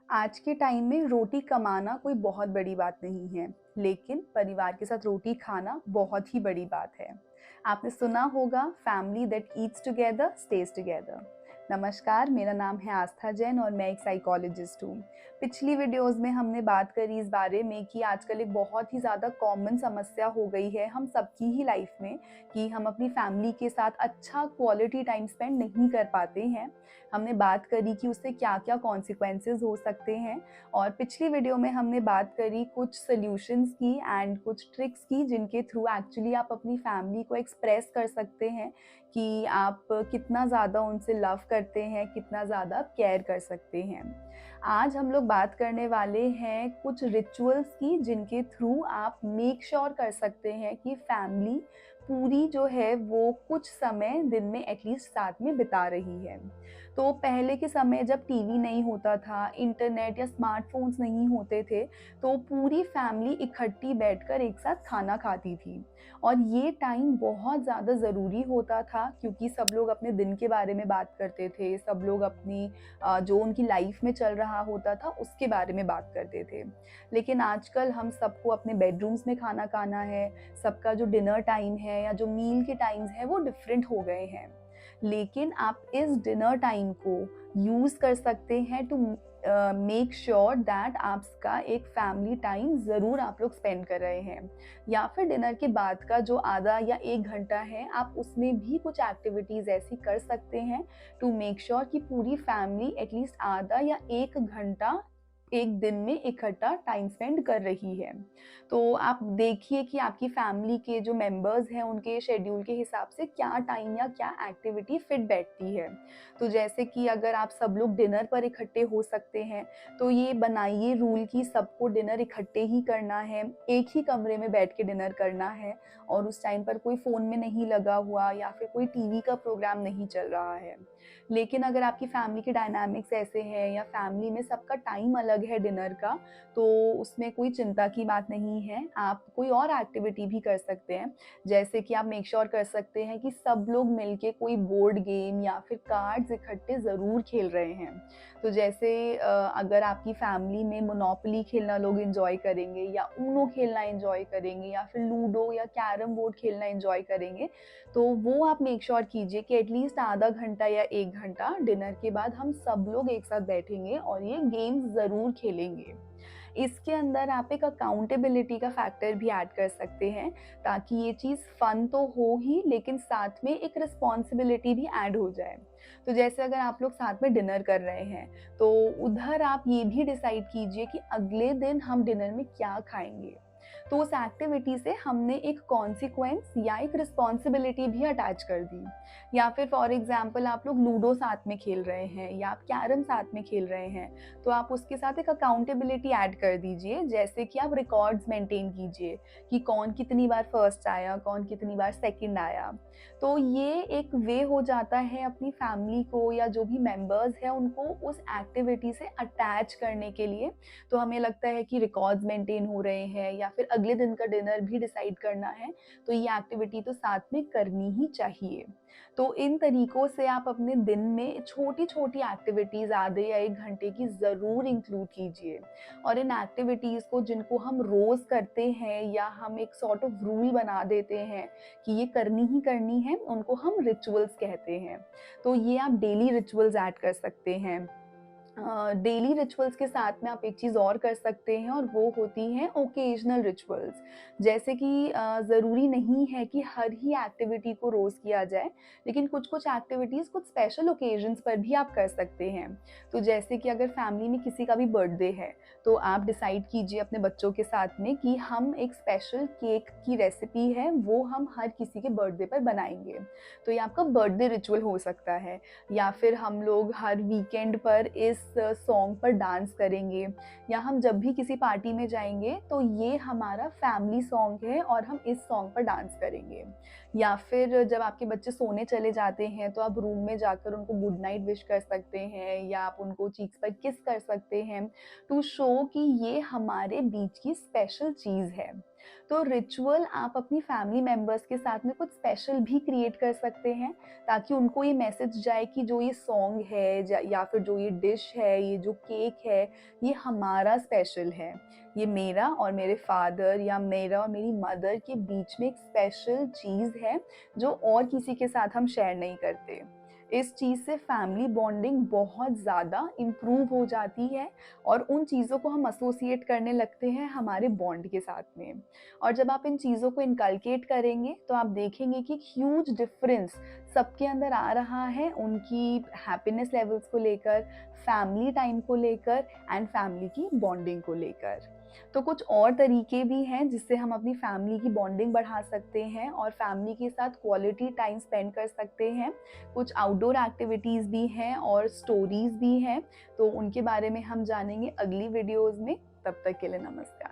आज के टाइम में रोटी कमाना कोई बहुत बड़ी बात नहीं है, लेकिन परिवार के साथ रोटी खाना बहुत ही बड़ी बात है। आपने सुना होगा family that eats together stage together. नमस्कार, मेरा नाम है आस्था जैन और मैं एक साइकोलॉजिस्ट हूँ। पिछली वीडियोस में हमने बात करी इस बारे में कि आजकल एक बहुत ही ज़्यादा कॉमन समस्या हो गई है हम सबकी ही लाइफ में कि हम अपनी फैमिली के साथ अच्छा क्वालिटी टाइम स्पेंड नहीं कर पाते हैं। हमने बात करी कि उससे क्या-क्या कॉन्सिक्वेंसेस हो सकते हैं और पिछली वीडियो में हमने बात करी कुछ सॉल्यूशंस की एंड कुछ ट्रिक्स की जिनके थ्रू एक्चुअली आप अपनी फैमिली को एक्सप्रेस कर सकते हैं कि आप कितना ज़्यादा उनसे लव करते हैं, कितना ज़्यादा आप केयर कर सकते हैं। आज हम लोग बात करने वाले हैं कुछ रिचुअल्स की जिनके थ्रू आप मेक श्योर कर सकते हैं कि फैमिली पूरी जो है वो कुछ समय दिन में एटलीस्ट साथ में बिता रही है। तो पहले के समय जब टीवी नहीं होता था, इंटरनेट या स्मार्टफ़ोन्स नहीं होते थे, तो पूरी फैमिली इकट्ठी बैठकर एक साथ खाना खाती थी और ये टाइम बहुत ज़्यादा ज़रूरी होता था क्योंकि सब लोग अपने दिन के बारे में बात करते थे, सब लोग अपनी जो उनकी लाइफ में चल रहा होता था उसके बारे में बात करते थे। लेकिन आजकल हम सबको अपने बेडरूम्स में खाना खाना है, सबका जो डिनर टाइम है या जो मील के टाइम्स हैं वो डिफरेंट हो गए हैं। लेकिन आप इस डिनर टाइम को यूज़ कर सकते हैं टू मेक श्योर दैट आपका एक फैमिली टाइम ज़रूर आप लोग स्पेंड कर रहे हैं या फिर डिनर के बाद का जो आधा या 1 घंटा है आप उसमें भी कुछ एक्टिविटीज़ ऐसी कर सकते हैं टू मेक श्योर कि पूरी फैमिली एटलीस्ट आधा या 1 घंटा एक दिन में इकट्ठा टाइम स्पेंड कर रही है। तो आप देखिए कि आपकी फैमिली के जो मेंबर्स हैं उनके शेड्यूल के हिसाब से क्या टाइम या क्या एक्टिविटी फिट बैठती है। तो जैसे कि अगर आप सब लोग डिनर पर इकट्ठे हो सकते हैं, तो ये बनाइए रूल कि सबको डिनर इकट्ठे ही करना है, एक ही कमरे में बैठ के डिनर करना है और उस टाइम पर कोई फ़ोन में नहीं लगा हुआ या फिर कोई टीवी का प्रोग्राम नहीं चल रहा है। लेकिन अगर आपकी फैमिली के डायनामिक्स ऐसे हैं या फैमिली में सबका टाइम अलग है डिनर का, तो उसमें कोई चिंता की बात नहीं है। आप कोई और एक्टिविटी भी कर सकते हैं, जैसे कि आप मेक श्योर कर सकते हैं कि सब लोग मिलके कोई बोर्ड गेम या फिर कार्ड्स इकट्ठे ज़रूर खेल रहे हैं। तो जैसे अगर आपकी फैमिली में मोनोपोली खेलना लोग एन्जॉय करेंगे या ऊनो खेलना एन्जॉय करेंगे या फिर लूडो या कैरम बोर्ड खेलना एन्जॉय करेंगे, तो वो आप मेक श्योर कीजिए कि एटलीस्ट आधा घंटा या 1 घंटा डिनर के बाद हम सब लोग एक साथ बैठेंगे और ये गेम्स ज़रूर खेलेंगे। इसके अंदर आप एक अकाउंटेबिलिटी का फैक्टर भी ऐड कर सकते हैं ताकि ये चीज़ फ़न तो हो ही लेकिन साथ में एक रिस्पॉन्सिबिलिटी भी ऐड हो जाए। तो जैसे अगर आप लोग साथ में डिनर कर रहे हैं, तो उधर आप ये भी डिसाइड कीजिए कि अगले दिन हम डिनर में क्या खाएँगे। तो उस एक्टिविटी से हमने एक कॉन्सिक्वेंस या एक रिस्पॉन्सिबिलिटी भी अटैच कर दी। या फिर फॉर एग्ज़ाम्पल आप लोग लूडो साथ में खेल रहे हैं या आप कैरम साथ में खेल रहे हैं, तो आप उसके साथ एक अकाउंटेबिलिटी ऐड कर दीजिए, जैसे कि आप रिकॉर्ड्स मेंटेन कीजिए कि कौन कितनी बार फर्स्ट आया, कौन कितनी बार सेकंड आया। तो ये एक वे हो जाता है अपनी फैमिली को या जो भी मेंबर्स हैं उनको उस एक्टिविटी से अटैच करने के लिए। तो हमें लगता है कि रिकॉर्ड्स मेंटेन हो रहे हैं या फिर अगले दिन का डिनर भी डिसाइड करना है, तो ये एक्टिविटी तो साथ में करनी ही चाहिए। तो इन तरीकों से आप अपने दिन में छोटी-छोटी एक्टिविटीज़ आधे या 1 घंटे की ज़रूर इंक्लूड कीजिए और इन एक्टिविटीज़ को जिनको हम रोज़ करते हैं या हम एक सॉर्ट ऑफ रूल बना देते हैं कि ये करनी ही करनी है, उनको हम रिचुअल्स कहते हैं। तो ये आप डेली रिचुअल्स ऐड कर सकते हैं। डेली रिचुअल्स के साथ में आप एक चीज़ और कर सकते हैं और वो होती हैं ओकेजनल रिचुअल्स। जैसे कि ज़रूरी नहीं है कि हर ही एक्टिविटी को रोज़ किया जाए, लेकिन कुछ-कुछ एक्टिविटीज़ कुछ स्पेशल ओकेजन्स पर भी आप कर सकते हैं। तो जैसे कि अगर फैमिली में किसी का भी बर्थडे है, तो आप डिसाइड कीजिए अपने बच्चों के साथ में कि हम एक स्पेशल केक की रेसिपी है, वो हम हर किसी के बर्थडे पर बनाएँगे। तो ये आपका बर्थडे रिचुअल हो सकता है। या फिर हम लोग हर वीकेंड पर इस सॉन्ग पर डांस करेंगे या हम जब भी किसी पार्टी में जाएँगे तो ये हमारा फैमिली सॉन्ग है और हम इस सॉन्ग पर डांस करेंगे। या फिर जब आपके बच्चे सोने चले जाते हैं तो आप रूम में जाकर उनको गुड नाइट विश कर सकते हैं या आप उनको चीक्स पर किस कर सकते हैं टू शो कि ये हमारे बीच की स्पेशल चीज़ है। तो रिचुअल आप अपनी फैमिली मेंबर्स के साथ में कुछ स्पेशल भी क्रिएट कर सकते हैं, ताकि उनको ये मैसेज जाए कि जो ये सॉन्ग है या फिर जो ये डिश है, ये जो केक है, ये हमारा स्पेशल है। ये मेरा और मेरे फादर या मेरा और मेरी मदर के बीच में एक स्पेशल चीज़ है जो और किसी के साथ हम शेयर नहीं करते। इस चीज़ से फैमिली बॉन्डिंग बहुत ज़्यादा इम्प्रूव हो जाती है और उन चीज़ों को हम एसोसिएट करने लगते हैं हमारे बॉन्ड के साथ में। और जब आप इन चीज़ों को इनकलकेट करेंगे तो आप देखेंगे कि ह्यूज डिफरेंस सबके अंदर आ रहा है उनकी हैप्पीनेस लेवल्स को लेकर, फैमिली टाइम को लेकर एंड फैमिली की बॉन्डिंग को लेकर। तो कुछ और तरीके भी हैं जिससे हम अपनी फैमिली की बॉन्डिंग बढ़ा सकते हैं और फैमिली के साथ क्वालिटी टाइम स्पेंड कर सकते हैं। कुछ आउटडोर एक्टिविटीज़ भी हैं और स्टोरीज़ भी हैं, तो उनके बारे में हम जानेंगे अगली वीडियोज़ में। तब तक के लिए नमस्कार।